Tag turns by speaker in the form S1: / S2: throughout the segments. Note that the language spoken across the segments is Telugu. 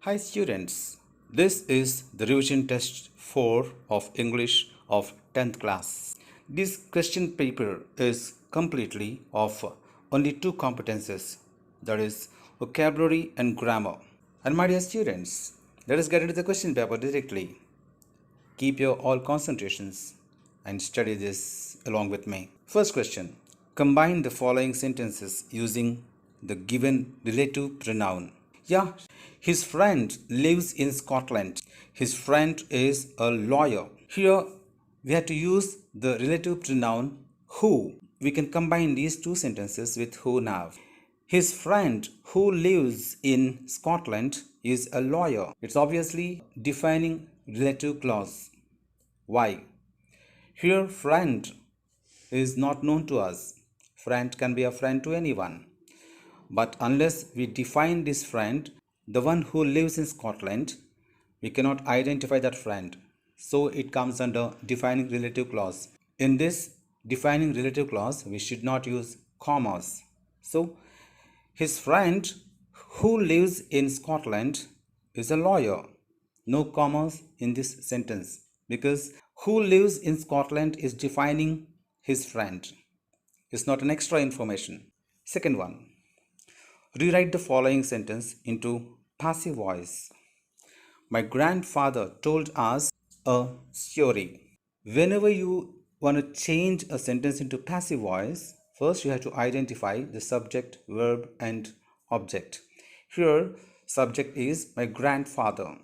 S1: Hi students, this is the revision test 4 of English of 10th class. This question paper is completely of only two competences, that is vocabulary and grammar. And my dear students, let us get into the question paper directly. Keep your all concentrations and study this along with me. First question, combine the following sentences using the given relative pronoun. Yeah, his friend lives in Scotland. His friend is a lawyer. Here we have to use the relative pronoun who. We can combine these two sentences with who now. His friend who lives in Scotland is a lawyer. It's obviously defining relative clause. Why? Here friend is not known to us. Friend can be a friend to anyone. But unless we define this friend, the one who lives in Scotland, we cannot identify that friend. So it comes under defining relative clause. In this defining relative clause, we should not use commas. So his friend who lives in Scotland is a lawyer. No commas in this sentence because who lives in Scotland is defining his friend. It's not an extra information. Second one. Rewrite the following sentence into passive voice. My grandfather told us a story. Whenever you want to change a sentence into passive voice, first you have to identify the subject, verb, and object. Here, subject is my grandfather.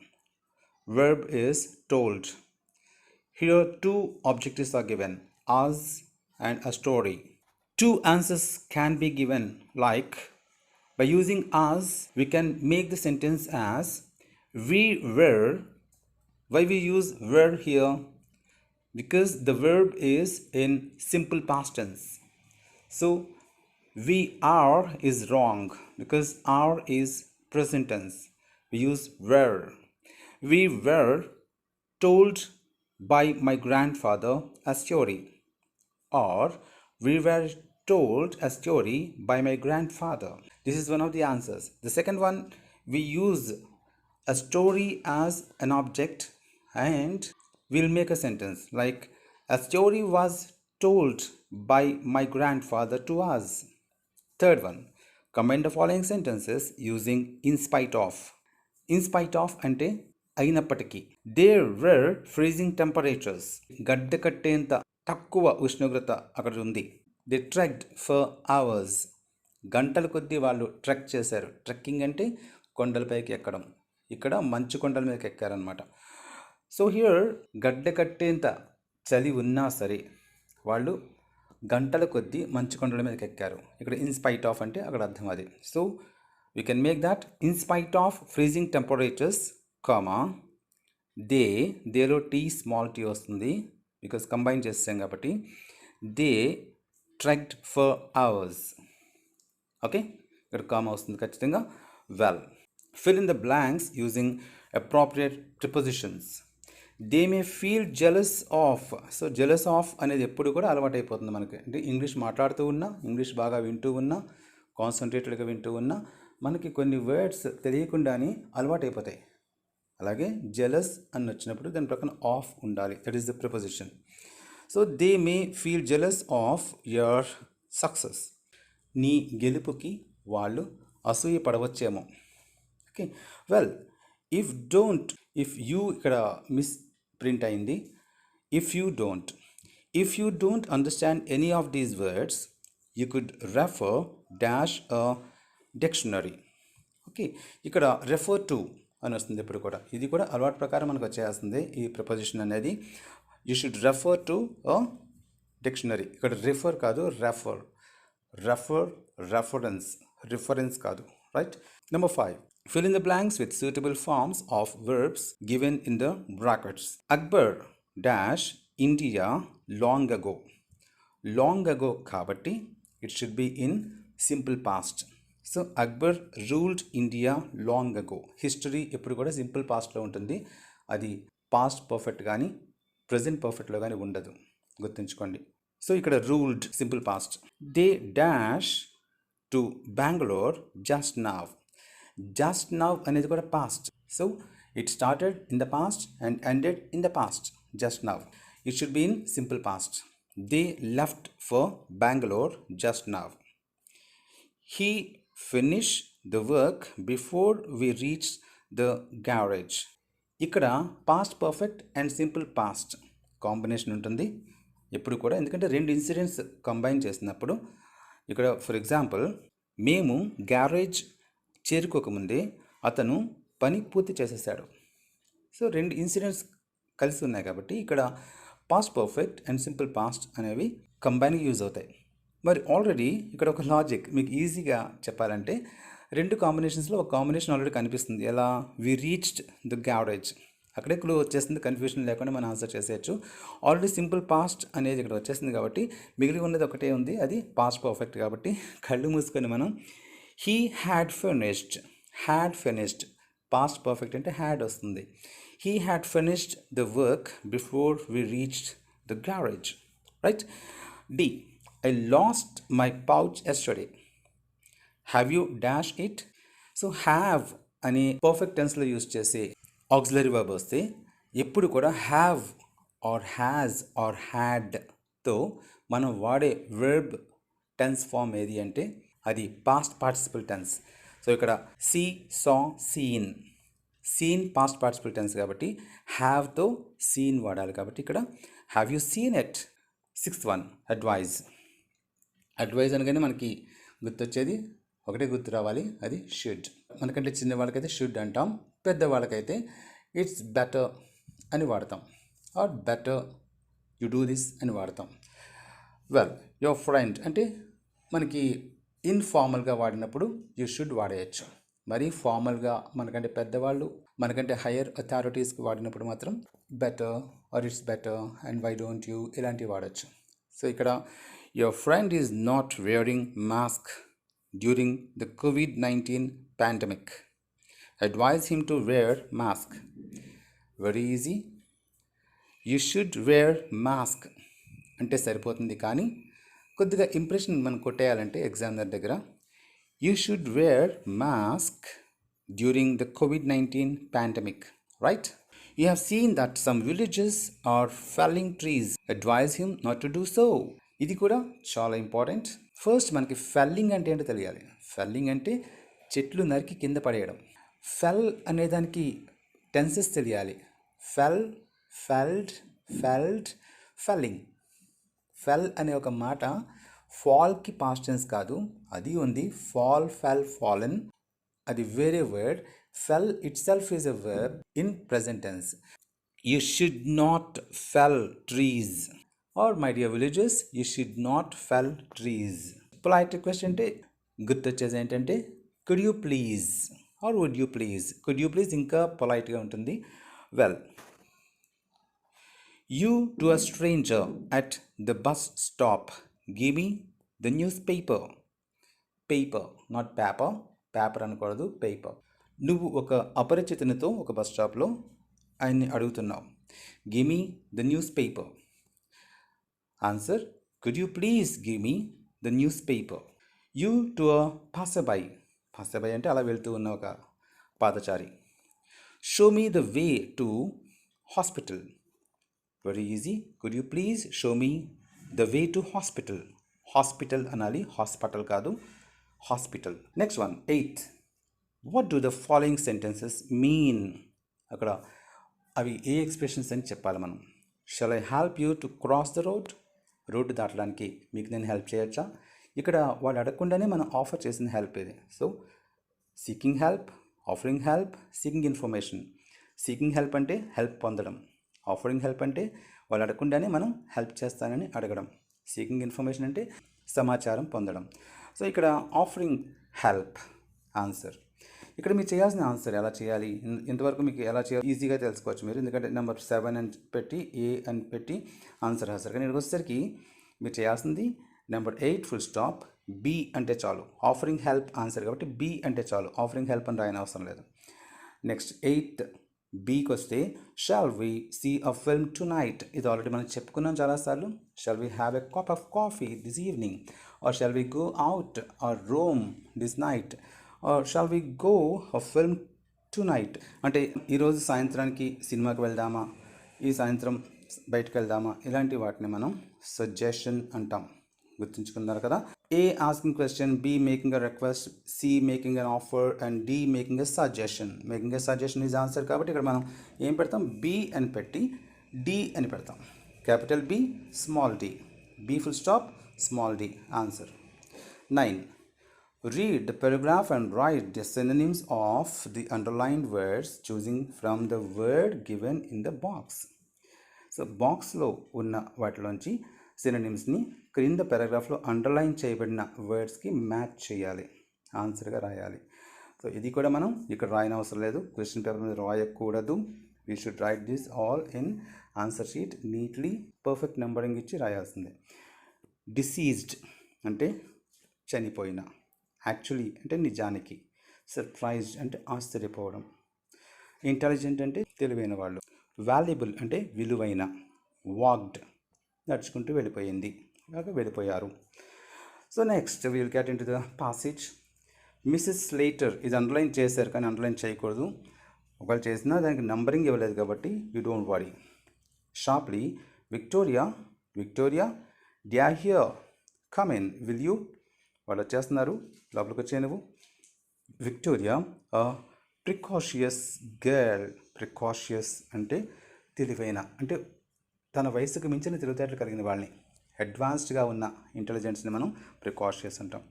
S1: Verb is told. Here, two objectives are given, us and a story. Two answers can be given like by using us, we can make the sentence as we were. Why we use were here? Because the verb is in simple past tense. So we are is wrong because are is present tense. We use were. We were told by my grandfather a story, or we were told a story by my grandfather. This is one of the answers. The second one, we use a story as an object and we'll make a sentence like a story was told by my grandfather to us. Third one, combine the following sentences using in spite of. In spite of ante అయినప్పటికీ. There were freezing temperatures. గడ్డ కట్టేంత తక్కువ ఉష్ణోగ్రత అక్కడ ఉంది. They trekked for hours. గంటల కొద్దీ వాళ్ళు ట్రెక్ చేశారు. ట్రెక్కింగ్ అంటే కొండలపైకి ఎక్కడం. ఇక్కడ మంచు కొండల మీదకి ఎక్కారనమాట. సో హియర్ గడ్డ కట్టేంత చలి ఉన్నా సరే వాళ్ళు గంటల కొద్దీ మంచు కొండల మీదకి ఎక్కారు. ఇక్కడ ఇన్స్పైట్ ఆఫ్ అంటే అక్కడ అర్థం అది. So we can make that in spite of freezing temperatures comma దేలో టీ స్మాల్ టీ వస్తుంది బికాస్ కంబైన్ చేస్తాం కాబట్టి they trekked for hours. Okay, ఇక్కడ కామా వస్తుంది ఖచ్చితంగా. Well, fill in the blanks using appropriate prepositions. They may feel jealous of. So jealous of అనేది ఎప్పుడు కూడా అలవాటు అయిపోతుంది మనకి. అంటే ఇంగ్లీష్ మాట్లాడుతూ ఉన్నా, ఇంగ్లీష్ బాగా వింటూ ఉన్నా, కాన్సన్ట్రేటెడ్గా వింటూ ఉన్నా మనకి కొన్ని వర్డ్స్ తెలియకుండానే అలవాటు అయిపోతాయి. అలాగే జెలస్ అని వచ్చినప్పుడు దాని ప్రక్కన ఆఫ్ ఉండాలి. That is the preposition. So they may feel jealous of your success. నీ గెలుపుకి వాళ్ళు అసూయ పడవచ్చేమో. ఓకే, వెల్, ఇఫ్ యూ ఇక్కడ మిస్ ప్రింట్ అయింది. If you don't understand any of these words you could refer dash a dictionary. Okay, ఇక్కడ రెఫర్ టు అని వస్తుంది ఎప్పుడు కూడా. ఇది కూడా అలవాటు ప్రకారం మనకు వచ్చేస్తుంది ఈ ప్రపోజిషన్ అనేది. You should refer to a dictionary. ఇక్కడ రిఫర్ కాదు, రిఫరెన్స్ కాదు. Right. Number 5, fill in the blanks with suitable forms of verbs given in the brackets. Akbar dash India long ago. Long ago kabatti it should be in simple past. So Akbar ruled India long ago. History ఎప్పుడు కూడా సింపుల్ పాస్ట్లో ఉంటుంది. అది పాస్ట్ పర్ఫెక్ట్ కానీ ప్రజెంట్ పర్ఫెక్ట్లో కానీ ఉండదు, గుర్తుంచుకోండి. సో ఇక్కడ ruled simple past. They dash to Bengaluru just now. Just now అనేది కూడా past. So it started in the past and ended in the past just now. It should be in simple past. They left for Bangalore just now. He finished the work before we reached the garage. ఇక్కడ past perfect and simple past combination ఉంటుంది ఎప్పుడు కూడా, ఎందుకంటే రెండు ఇన్సిడెంట్స్ కంబైన్ చేసినప్పుడు. ఇక్కడ ఫర్ ఎగ్జాంపుల్, మేము గ్యారేజ్ చేరుకోకముందే అతను పని పూర్తి చేసేసాడు. సో రెండు ఇన్సిడెంట్స్ కలిసి ఉన్నాయి కాబట్టి ఇక్కడ past perfect and simple past అనేవి కంబైన్గా యూజ్ అవుతాయి. మరి ఆల్రెడీ ఇక్కడ ఒక లాజిక్ మీకు ఈజీగా చెప్పాలంటే, రెండు కాంబినేషన్స్లో ఒక కాంబినేషన్ ఆల్రెడీ కనిపిస్తుంది. ఎలా? We reached the garage. అక్కడే క్లూ వచ్చేస్తుంది, కన్ఫ్యూషన్ లేకుండా మనం ఆన్సర్ చేసేయచ్చు. ఆల్రెడీ సింపుల్ పాస్ట్ అనేది ఇక్కడ వచ్చేసింది కాబట్టి మిగిలి ఉన్నది ఒకటే ఉంది, అది పాస్ట్ పర్ఫెక్ట్. కాబట్టి కళ్ళు మూసుకొని మనం he had finished past perfect అంటే హ్యాడ్ వస్తుంది. He had finished the work before we reached the garage. Right. D, I lost my pouch yesterday. Have you dashed it? So have అని పర్ఫెక్ట్ టెన్స్లో యూజ్ చేసే ఆక్సిలరీ వర్బ్ వస్తే ఎప్పుడు కూడా హ్యావ్ ఆర్ హ్యాజ్ ఆర్ హ్యాడ్తో మనం వాడే వర్బ్ టెన్స్ ఫామ్ ఏది అంటే అది పాస్ట్ పార్టిసిపల్ టెన్స్. సో ఇక్కడ see, saw, seen past participle tense కాబట్టి హ్యావ్తో సీన్ వాడాలి. కాబట్టి ఇక్కడ have you seen it. 6th one, advise అనగానే మనకి గుర్తొచ్చేది ఒకటే గుర్తు రావాలి, అది షుడ్. మనకంటే చిన్నవాళ్ళకైతే షుడ్ అంటాం, పెద్దవాళ్ళకైతే ఇట్స్ బెటర్ అని వాడతాం, or better you do this అని వాడతాం. వెల్, యువర్ ఫ్రెండ్ అంటే మనకి ఇన్ఫార్మల్గా వాడినప్పుడు యూ షుడ్ వాడేయచ్చు. మరీ ఫార్మల్గా మనకంటే పెద్దవాళ్ళు, మనకంటే హయ్యర్ అథారిటీస్కి వాడినప్పుడు మాత్రం better or it's better and why don't you ఇలాంటివి వాడచ్చు. సో ఇక్కడ your friend is not wearing mask during the COVID-19 pandemic. Advise him to wear mask. Very easy. You should wear mask అంటే సరిపోతుంది, కానీ కొద్దిగా ఇంప్రెషన్ మనం కొట్టేయాలంటే ఎగ్జామినర్ దగ్గర you should wear mask during the COVID-19 pandemic, right? You have seen that some villages are felling trees. Advise him not to do so. ఇది కూడా చాలా ఇంపార్టెంట్. ఫస్ట్ మనకి ఫెల్లింగ్ అంటే ఏంటో తెలియాలి. ఫెల్లింగ్ అంటే చెట్లు నరికి కింద పడేయడం. ఫెల్ అనే దానికి టెన్సెస్ తెలియాలి. ఫెల్, ఫెల్డ్, ఫెల్డ్, ఫెల్లింగ్. ఫెల్ అనే ఒక మాట ఫాల్కి పాస్ట్ టెన్స్ కాదు, అది ఉంది. ఫాల్, ఫెల్, ఫాలెన్, అది వేరే word. Fell itself is a verb in present tense. You should not fell trees. Or my dear villagers, you should not fell trees. Polite request అంటే గుర్తొచ్చేది ఏంటంటే could you please or would you please. could you please ఇంకా పొలైట్గా ఉంటుంది. Well, you to a stranger at the bus stop, give me the newspaper. Paper, not paper. Paper అనకూడదు, పేపర్. నువ్వు ఒక అపరిచితునితో ఒక బస్ స్టాప్లో ఆయన్ని అడుగుతున్నావు. Give me the news paper. Answer, could you please give me the newspaper. You to a passerby. passerby అంటే అలా వెళ్తూ ఉన్న ఒక పాదచారి. Show me the way to hospital. Very easy. Could you please show me the way to hospital. hospital అనాలి, హాస్పిటల్ కాదు, hospital. Next one, 8th. What do the following sentences mean? అక్కడ అవి ఏ ఎక్స్ప్రెషన్స్ అని చెప్పాలి మనం. Shall I help you to cross the road? Road దాటడానికి మీకు నేను హెల్ప్ చేయొచ్చా? ఇక్కడ వాళ్ళు అడగకుండానే మనం ఆఫర్ చేసిన హెల్ప్ ఇది. So seeking help, offering help, seeking information. Seeking help అంటే హెల్ప్ పొందడం, ఆఫరింగ్ హెల్ప్ అంటే వాళ్ళు అడగకుండానే మనం హెల్ప్ చేస్తానని అడగడం, సీకింగ్ ఇన్ఫర్మేషన్ అంటే సమాచారం పొందడం. సో ఇక్కడ ఆఫరింగ్ హెల్ప్ ఆన్సర్. ఇక్కడ మీరు చేయాల్సిన ఆన్సర్ ఎలా చేయాలి, ఇంతవరకు మీకు ఎలా చేయాలి ఈజీగా తెలుసుకోవచ్చు మీరు, ఎందుకంటే నెంబర్ 7 అని పెట్టి ఏ అని పెట్టి ఆన్సర్ రాస్తారు. కానీ ఇక్కడికి వచ్చేసరికి మీరు చేయాల్సింది నెంబర్ 8 ఫుల్ స్టాప్, బి అంటే చాలు. ఆఫరింగ్ హెల్ప్ ఆన్సర్ కాబట్టి బి అంటే చాలు, ఆఫరింగ్ హెల్ప్ అని రాయని అవసరం లేదు. నెక్స్ట్ 8 బీకి వస్తే shall we see a film tonight. ఇది ఆల్రెడీ మనం చెప్పుకున్నాం చాలాసార్లు. Shall we have a cup of coffee this evening, or shall we go out or roam this night, or shall we go a film tonight అంటే ఈరోజు సాయంత్రానికి సినిమాకి వెళ్దామా, ఈ సాయంత్రం బయటకు వెళ్దామా, ఇలాంటి వాటిని మనం సజెషన్ అంటాం. గుర్తుంచుకున్నారు కదా. A asking question, B making a request, C making an offer and D making a suggestion. Making a suggestion is answer కాబట్టి ఇక్కడ మనం ఏం పెడతాం, బి అని పెట్టి డి అని పెడతాం. Capital B, small D, B full stop, small D answer. 9. Read the paragraph and write the synonyms of the underlined words choosing from the word given in the box. So బాక్స్లో ఉన్న వాటిలోంచి సినోనిమ్స్ని క్రింద పారాగ్రాఫ్లో అండర్లైన్ చేయబడిన వర్డ్స్కి మ్యాచ్ చేయాలి, ఆన్సర్గా రాయాలి. సో ఇది కూడా మనం ఇక్కడ రాయని అవసరం లేదు, క్వశ్చన్ పేపర్ మీద రాయకూడదు. We should write this all in answer sheet neatly, perfect numbering ఇచ్చి రాయాల్సిందే. డిసీజ్డ్ అంటే చనిపోయిన, యాక్చువల్లీ అంటే నిజానికి, సర్ప్రైజ్డ్ అంటే ఆశ్చర్యపోవడం, ఇంటెలిజెంట్ అంటే తెలివైన వాళ్ళు, వాల్యుబుల్ అంటే విలువైన, వాక్డ్ నడుచుకుంటూ వెళ్ళిపోయింది, వెళ్ళిపోయారు. So next will get in to the passage. Mrs Slater ఇది అండర్లైన్ చేశారు కానీ అండర్లైన్ చేయకూడదు, ఒకవేళ చేసినా దానికి నంబరింగ్ ఇవ్వలేదు కాబట్టి you don't worry. Sharply, Victoria, Victoria, they are here, come in, will you, వాళ్ళు వచ్చేస్తున్నారు, లోపలికి వచ్చే నువ్వు. విక్టోరియా ప్రికాషియస్ గర్ల్, ప్రికాషియస్ అంటే తెలివైన, అంటే తన వయసుకు మించిన తెలివితేటలు కలిగిన వాళ్ళని, అడ్వాన్స్డ్గా ఉన్న ఇంటెలిజెన్స్ని మనం ప్రికాషియస్ అంటాం.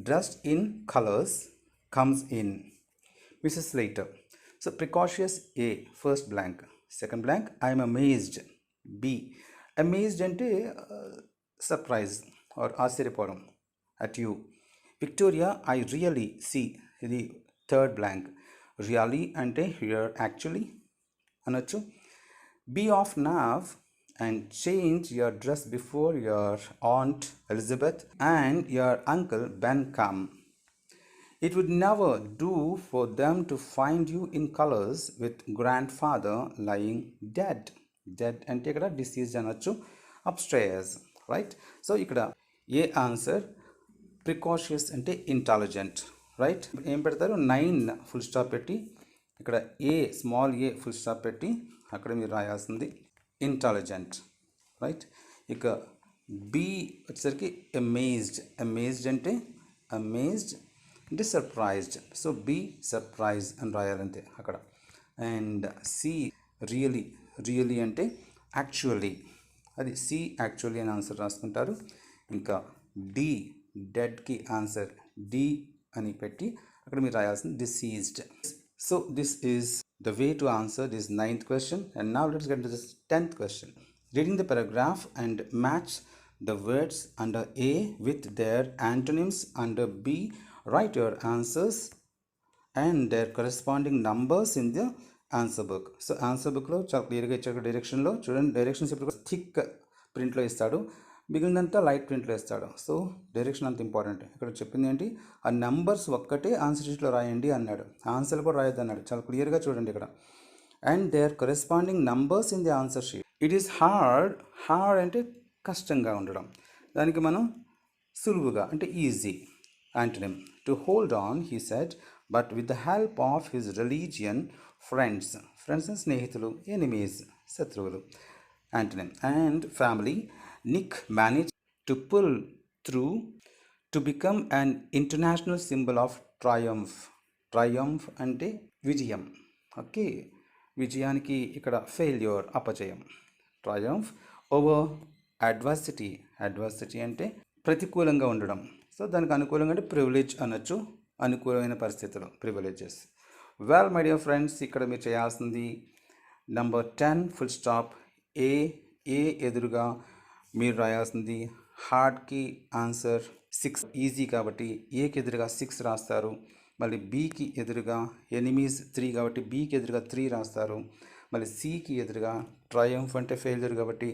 S1: Dressed in colours, comes in, Mrs Slater. So precocious A, first blank, second blank I'm amazed, B. Amazed అంటే సర్ప్రైజ్ ఆర్ ఆశ్చర్యపోవడం, at you. Victoria, I really see, ఇది థర్డ్ బ్లాంక్. రియలీ అంటే హియర్, యాక్చువల్లీ అనొచ్చు. Be off now and change your dress before your aunt Elizabeth and your uncle Ben come. It would never do for them to find you in colors with grandfather lying dead. Dead అంటే ఇక్కడ డిసీజ్ అనొచ్చు, అప్స్టేర్స్, రైట్. సో ఇక్కడ ఏ ఆన్సర్, ప్రికాషియస్ అంటే ఇంటెలిజెంట్, రైట్. ఏం పెడతారు, 9 ఫుల్ స్టాప్ పెట్టి ఇక్కడ ఏ, స్మాల్ ఏ ఫుల్ స్టాప్ పెట్టి అక్కడ మీరు రాయాల్సింది ఇంటెలిజెంట్, రైట్. ఇక బి వచ్చేసరికి అమేజ్డ్, అమేజ్డ్ అంటే అమేజ్డ్ అంటే సర్ప్రైజ్డ్, సో బి సర్ప్రైజ్ అని రాయాలంతే అక్కడ. అండ్ సి రియలీ, రియలీ అంటే యాక్చువల్లీ, అది సి యాక్చువల్లీ అని ఆన్సర్ రాసుకుంటారు. ఇంకా డి డెడ్కి ఆన్సర్ డి అని పెట్టి అక్కడ మీరు రాయాల్సింది deceased. So this is the way to answer this 9th question. And now let's get to this 10th question. Reading the paragraph and match the words under A with their antonyms under B. Write your answers and their corresponding numbers in the answer book. So answer బుక్లో చాలా క్లియర్గా ఇచ్చాడు డైరెక్షన్లో. చూడండి, డైరెక్షన్స్ ఇప్పుడు థిక్ ప్రింట్లో ఇస్తాడు, మిగిలినంతా లైట్ ప్రింట్లో ఇస్తాడు. సో డైరెక్షన్ అంత ఇంపార్టెంట్. ఇక్కడ చెప్పింది ఏంటి, ఆ నెంబర్స్ ఒక్కటే ఆన్సర్ షీట్లో రాయండి అన్నాడు, ఆన్సర్లు కూడా రాయొద్దు అన్నాడు. చాలా క్లియర్గా చూడండి ఇక్కడ. And their corresponding numbers in the answer sheet. It is hard, hard అంటే కష్టంగా ఉండడం, దానికి మనం సులువుగా అంటే easy antonym. To hold on he said, but with the help of his religion friends, friends స్నేహితులు, ఎనిమీస్ శత్రువులు antonym. And family, Nick managed to pull through to become an international symbol of triumph. Triumph అంటే విజయం, ఓకే. విజయానికి ఇక్కడ ఫెయిల్యూర్, అపజయం. ట్రయంఫ్ ఓవర్ అడ్వర్సిటీ, అడ్వర్సిటీ అంటే ప్రతికూలంగా ఉండడం. సో దానికి అనుకూలంగా అంటే ప్రివిలేజ్ అనొచ్చు, అనుకూలమైన పరిస్థితులు, privileges. Well my dear friends, ఇక్కడ మీరు చేయాల్సింది నెంబర్ 10 ఫుల్ స్టాప్ ఏ, ఏ ఎదురుగా మీరు రాయాల్సింది హార్డ్కి ఆన్సర్ 6, ఈజీ కాబట్టి ఏకి ఎదురుగా 6 రాస్తారు. మళ్ళీ బీకి ఎదురుగా ఎనిమీస్ 3 కాబట్టి బీకి ఎదురుగా 3 రాస్తారు. మళ్ళీ సికి ఎదురుగా ట్రయంఫ్ అంటే ఫెయిల్యూర్ కాబట్టి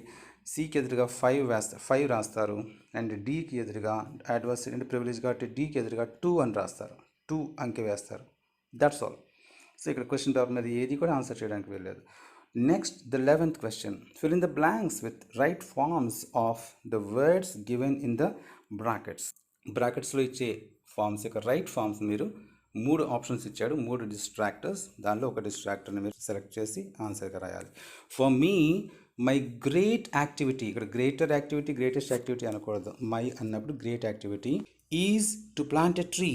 S1: సికి ఎదురుగా 5 రాస్తారు. అండ్ డీకి ఎదురుగా అడ్వర్సిటీ అంటే ప్రివిలేజ్ కాబట్టి డీకి ఎదురుగా 2 అని రాస్తారు, 2 అంకె వేస్తారు. That's all. సో ఇక్కడ క్వశ్చన్ పేపర్ మీద ఏది కూడా ఆన్సర్ చేయడానికి వెళ్ళలేదు. Next, the 11th question. Fill in the blanks with right forms of the words given in the brackets. బ్రాకెట్స్లో ఇచ్చే ఫామ్స్ యొక్క రైట్ ఫామ్స్ మీరు మూడు ఆప్షన్స్ ఇచ్చాడు, మూడు డిస్ట్రాక్టర్స్. దానిలో ఒక డిస్ట్రాక్టర్ని మీరు సెలెక్ట్ చేసి ఆన్సర్గా రాయాలి. For me my great activity, ఇక్కడ గ్రేటర్ యాక్టివిటీ గ్రేటెస్ట్ యాక్టివిటీ అనకూడదు, మై అన్నప్పుడు great activity is to plant a tree.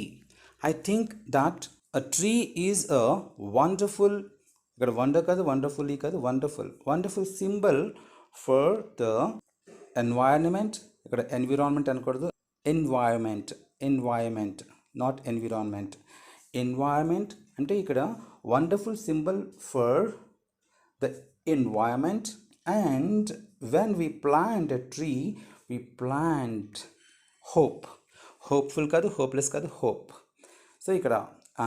S1: I think that a tree is a wonderful, ఇక్కడ వండర్ కాదు వండర్ఫుల్లీ కాదు wonderful symbol for the environment. ఇక్కడ ఎన్విరాన్మెంట్ అనకూడదు, ఎన్వైరన్మెంట్ నాట్ ఎన్విరాన్మెంట్. ఎన్వైరన్మెంట్ అంటే ఇక్కడ wonderful symbol for the environment. And when we plant a tree we plant hope. Hopeful కాదు, హోప్లెస్ కాదు, హోప్. సో ఇక్కడ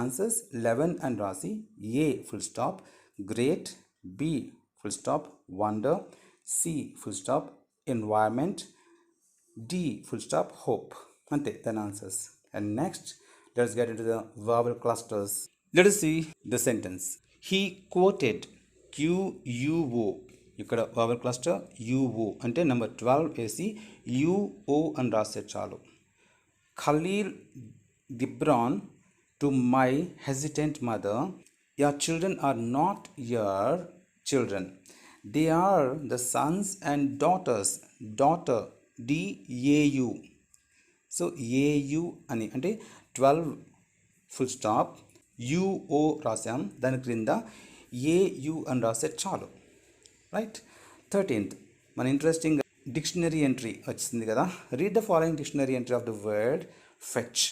S1: ఆన్సర్స్ 11 అని రాసి A full stop, great, B full stop, wonder, C full stop, environment, D full stop, hope. Ante then answers. And next, let's get into the vowel clusters. Let us see the sentence. He quoted QUO. ఇక్కడ vowel cluster UO అంటే నెంబర్ 12 వేసి UO అని రాస్తే చాలు. Khalil Gibran to my hesitant mother, your children are not your children. They are the sons and daughters. Daughter DAU. So AU అని అంటే 12 ఫుల్ స్టాప్ UO రాసాం, దాని క్రింద AU అని రాస్తే చాలు. రైట్. 13th మన ఇంట్రెస్టింగ్ డిక్షనరీ ఎంట్రీ వచ్చింది కదా. Read the following dictionary entry of the word fetch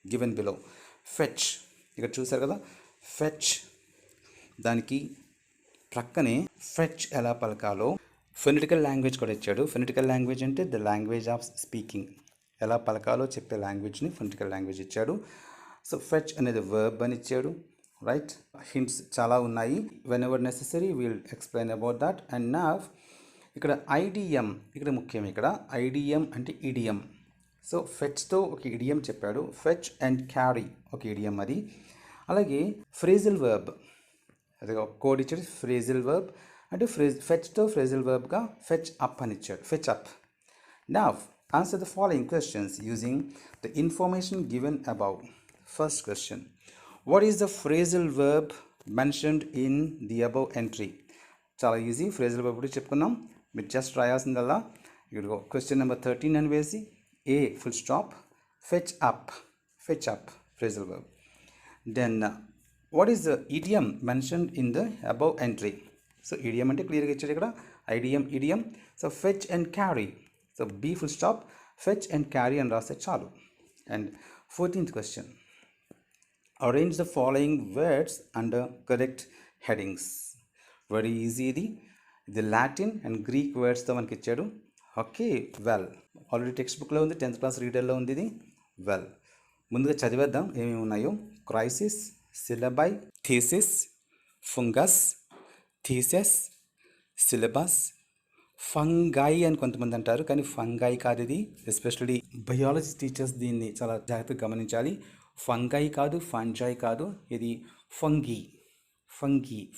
S1: given below. Fetch ఇక్కడ చూసారు కదా, ఫెచ్ దానికి ప్రక్కనే ఫెచ్ ఎలా పలకాలో ఫొనెటికల్ లాంగ్వేజ్ కూడా ఇచ్చాడు. ఫొనెటికల్ లాంగ్వేజ్ అంటే ద లాంగ్వేజ్ ఆఫ్ స్పీకింగ్, ఎలా పలకాలో చెప్పే లాంగ్వేజ్ని ఫొనెటికల్ లాంగ్వేజ్ ఇచ్చాడు. సో ఫెచ్ అనేది వర్బ్ అని ఇచ్చాడు. రైట్. హింట్స్ చాలా ఉన్నాయి. When ever necessary will explain about that. And నా ఇక్కడ ఐడిఎం ఇక్కడ ముఖ్యం. ఇక్కడ ఐడిఎం అంటే ఇడియం. సో ఫెచ్తో ఒక ఇడియం చెప్పాడు, ఫెచ్ అండ్ క్యారీ ఒక ఇడియం అది. అలాగే ఫ్రేజల్ వర్బ్, అది ఒక కోడ్ ఇచ్చాడు, ఫ్రేజల్ వర్బ్ అంటే ఫెచ్తో ఫ్రేజల్ వర్బ్గా ఫెచ్ అప్ అని ఇచ్చాడు, ఫెచ్ అప్. నా answer the following questions using the information given above. First question, what is the phrasal verb mentioned in the above entry? చాలా ఈజీ, ఫ్రేజల్ వర్బ్ కూడా చెప్పుకున్నాం, మీరు జస్ట్ రాయాల్సిందల్లా ఇక్కడ క్వశ్చన్ నెంబర్ 13 అని వేసి A full stop fetch up phrasal verb. Then what is the idiom mentioned in the above entry? So idiom ante clear ga ichchadu ikkada idiom. So fetch and carry, so B full stop fetch and carry and raste chalu. And 14th question, arrange the following words under correct headings. Very easy idi, the Latin and Greek words tho manaki ichchadu. Okay, well already textbook lo undi, 10th class reader lo undi idi. Well munduga chadiveddam ఏమేమి ఉన్నాయో. Crisis, syllabi, thesis, fungus, theses, syllabus, fungi అని కొంతమంది అంటారు, కానీ ఫంగై కాదు ఇది. ఎస్పెషల్లీ బయాలజీ టీచర్స్ దీన్ని చాలా జాగ్రత్తగా గమనించాలి. ఫంగై కాదు, ఫంజై కాదు, ఇది fungi,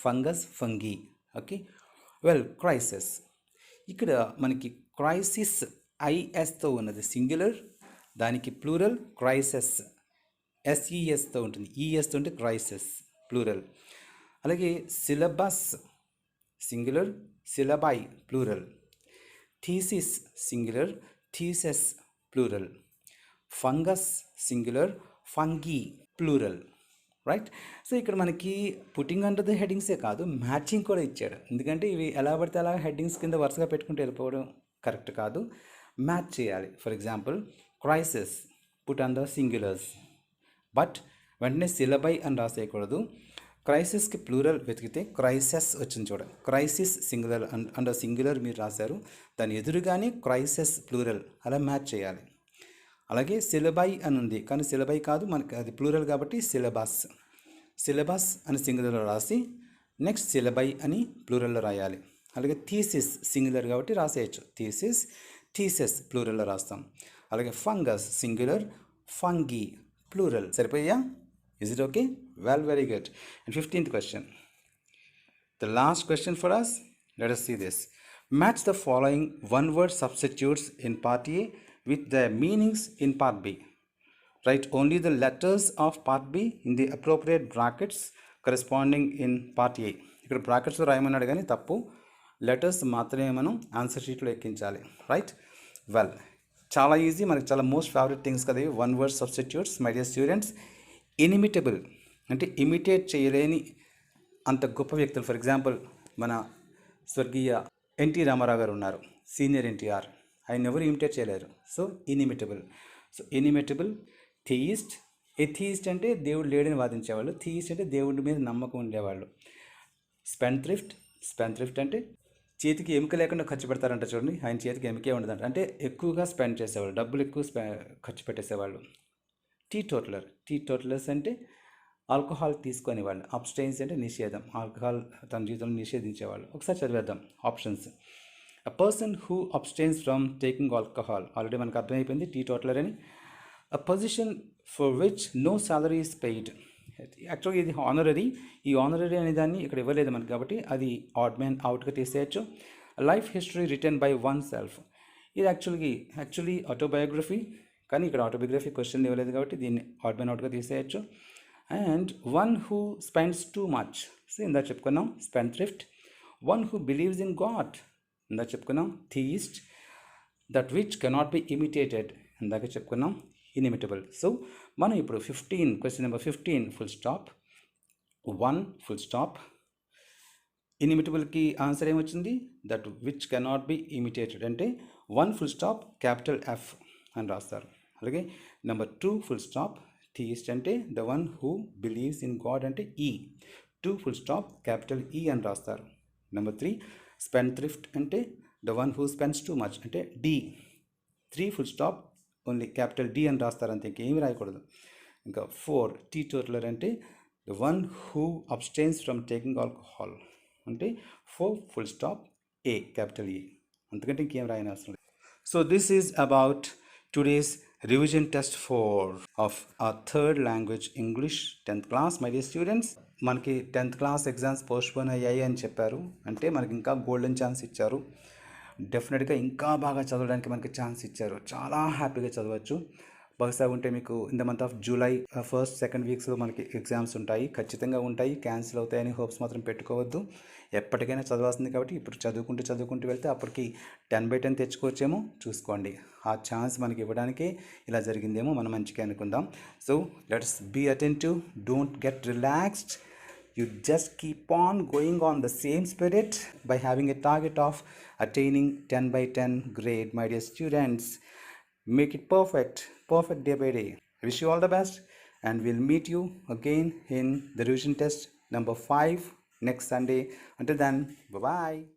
S1: fungus, fungi. Okay. Well, crisis. ఇక్కడ మనకి క్రైసిస్ ఐఎస్తో ఉన్నది సింగులర్, దానికి ప్లూరల్ క్రైసెస్ SESతో ఉంటుంది, ESతో ఉంటే క్రైసిస్ ప్లూరల్. అలాగే syllabus singular, syllabi plural. Thesis singular, theses plural. Fungus singular, fungi plural. Right. So ఇక్కడ మనకి పుట్టింగ్ అండర్ ద హెడ్డింగ్సే కాదు, మ్యాచింగ్ కూడా ఇచ్చాడు. ఎందుకంటే ఇవి ఎలా పడితే అలా హెడ్డింగ్స్ కింద వరుసగా పెట్టుకుంటూ వెళ్ళిపోవడం కరెక్ట్ కాదు, మ్యాచ్ చేయాలి. For example crisis put under singulars, but వెంటనే సిలబై అని రాసేయకూడదు. క్రైసిస్కి ప్లూరల్ వెతికితే క్రైసెస్ వచ్చింది చూడండి, క్రైసిస్ సింగులర్ అండర్ సింగులర్ మీరు రాశారు, దాని ఎదురుగానే క్రైసెస్ ప్లూరల్, అలా మ్యాచ్ చేయాలి. అలాగే సిలబై అని ఉంది, కానీ సిలబై కాదు, మనకి అది ప్లూరల్ కాబట్టి సిలబస్ అని సింగులర్లో రాసి నెక్స్ట్ సిలబై అని ప్లూరల్లో రాయాలి. అలాగే థీసిస్ సింగులర్ కాబట్టి రాసేయచ్చు, థీసెస్ ప్లూరల్లో రాస్తాం. అలాగే ఫంగస్ సింగులర్, ఫంగీ ప్లూరల్. సరిపోయా? Is it okay? Well, very good. And 15th question, the last question for us. Let us see this. Match the following one word substitutes in part A with their meanings in part B. write only the letters of part B in the appropriate brackets corresponding in part A. ఇక్కడ బ్రాకెట్స్లో రాయమన్నాడు కానీ తప్పు, లెటర్స్ మాత్రమే మనం ఆన్సర్ షీట్లో ఎక్కించాలి. రైట్, వెల్, చాలా ఈజీ, మనకి చాలా మోస్ట్ ఫేవరెట్ థింగ్స్ కదా ఇవి. One word substitutes. My dear students, inimitable అంటే ఇమిటేట్ చేయలేని అంత గొప్ప వ్యక్తులు. ఫర్ ఎగ్జాంపుల్ మన స్వర్గీయ ఎన్టీ రామారావు గారు ఉన్నారు, సీనియర్ ఎన్టీఆర్. ఆయన ఎవరు ఇమిటేట్ చేయలేరు. సో ఇనిమిటబుల్. సో ఇనిమిటబుల్. థీయిస్ట్. ఎథీయిస్ట్ అంటే దేవుడు లేడని వాదించేవాళ్ళు. థీయిస్ట్ అంటే దేవుడి మీద నమ్మకం ఉండేవాళ్ళు. స్పెండ్థ్రిఫ్ట్. స్పెండ్థ్రిఫ్ట్ అంటే చేతికి ఎముక లేకుండా ఖర్చు పెడతారంట చూడండి, ఆయన చేతికి ఎముకే ఉండదంట. అంటే ఎక్కువగా స్పెండ్ చేసేవాళ్ళు, డబ్బులు ఎక్కువ ఖర్చు పెట్టేసేవాళ్ళు. టీటోటలర్. టీటోటలర్స్ అంటే ఆల్కహాల్ తీసుకునే వాళ్ళు. అబ్స్టైన్స్ అంటే నిషేధం, ఆల్కహాల్ తన జీవితంలో నిషేధించేవాళ్ళు. ఒకసారి చదివేద్దాం options. A person who abstains from taking alcohol, already మనకు అర్థమైపోయింది టీటోటలర్ అని. A position for which no salary is paid. యాక్చువల్గా ఇది ఆనరరీ. ఈ ఆనరరీ అనే దాన్ని ఇక్కడ ఇవ్వలేదు మనకి, కాబట్టి అది ఆడ్ మ్యాన్ అవుట్గా తీసేయచ్చు. Life history written by oneself. ఇది యాక్చువల్లీ ఆటోబయోగ్రఫీ, కానీ ఇక్కడ ఆటోబయోగ్రఫీ క్వశ్చన్ ఇవ్వలేదు కాబట్టి దీన్ని ఆడ్ మ్యాన్ అవుట్గా తీసేయచ్చు. And one who spends too much. So ఇందాక చెప్పుకున్నాం spendthrift. One who believes in God, ఇందాక చెప్పుకున్నాం theist. That which cannot be imitated, ఇందాక చెప్పుకున్నాం ఇనిమిటబుల్. సో మనం ఇప్పుడు 15, question number 15 full stop, 1 full stop. ఇనిమిటబుల్కి ఆన్సర్ ఏమొచ్చింది? That which cannot be imitated అంటే 1 ఫుల్ స్టాప్ క్యాపిటల్ ఎఫ్ అని రాస్తారు. అలాగే నెంబర్ 2 ఫుల్ స్టాప్. థీయిస్ట్ అంటే the one who believes in God అంటే E, 2 full stop capital E అని రాస్తారు. నెంబర్ 3 స్పెండ్ థ్రిఫ్ట్ అంటే the one who spends too much అంటే D, 3 full stop only capital D అని రాస్తారు, అంతే, ఇంకేమీ రాయకూడదు. ఇంకా 4 టీటోటలర్ అంటే the one who abstains from taking alcohol అంటే 4 full stop A capital A, అంతకంటే ఇంకేం రాయని అవసరం లేదు. So this is about today's revision test 4 of our third language English 10th class. My dear students, మనకి 10th క్లాస్ ఎగ్జామ్స్ పోస్ట్పోన్ అయ్యాయి అని చెప్పారు, అంటే మనకి ఇంకా గోల్డెన్ ఛాన్స్ ఇచ్చారు. డెఫినెట్గా ఇంకా బాగా చదవడానికి మనకి ఛాన్స్ ఇచ్చారు. చాలా హ్యాపీగా చదవచ్చు. బహుశా ఉంటే మీకు in the month of July first second వీక్స్లో మనకి ఎగ్జామ్స్ ఉంటాయి, ఖచ్చితంగా ఉంటాయి. క్యాన్సిల్ అవుతాయని హోప్స్ మాత్రం పెట్టుకోవద్దు. ఎప్పటికైనా చదవాల్సింది కాబట్టి ఇప్పుడు చదువుకుంటూ వెళ్తే అప్పటికి 10/10 తెచ్చుకోవచ్చేమో, చూసుకోండి. ఆ ఛాన్స్ మనకి ఇవ్వడానికే ఇలా జరిగిందేమో, మనం మంచిగా అనుకుందాం. So let's be attentive, don't get relaxed. You just keep on going on the same spirit by having a target of attaining 10/10 grade, my dear students. Make it perfect day by day. I wish you all the best, and we'll meet you again in the revision test number 5 next Sunday. Until then, bye-bye.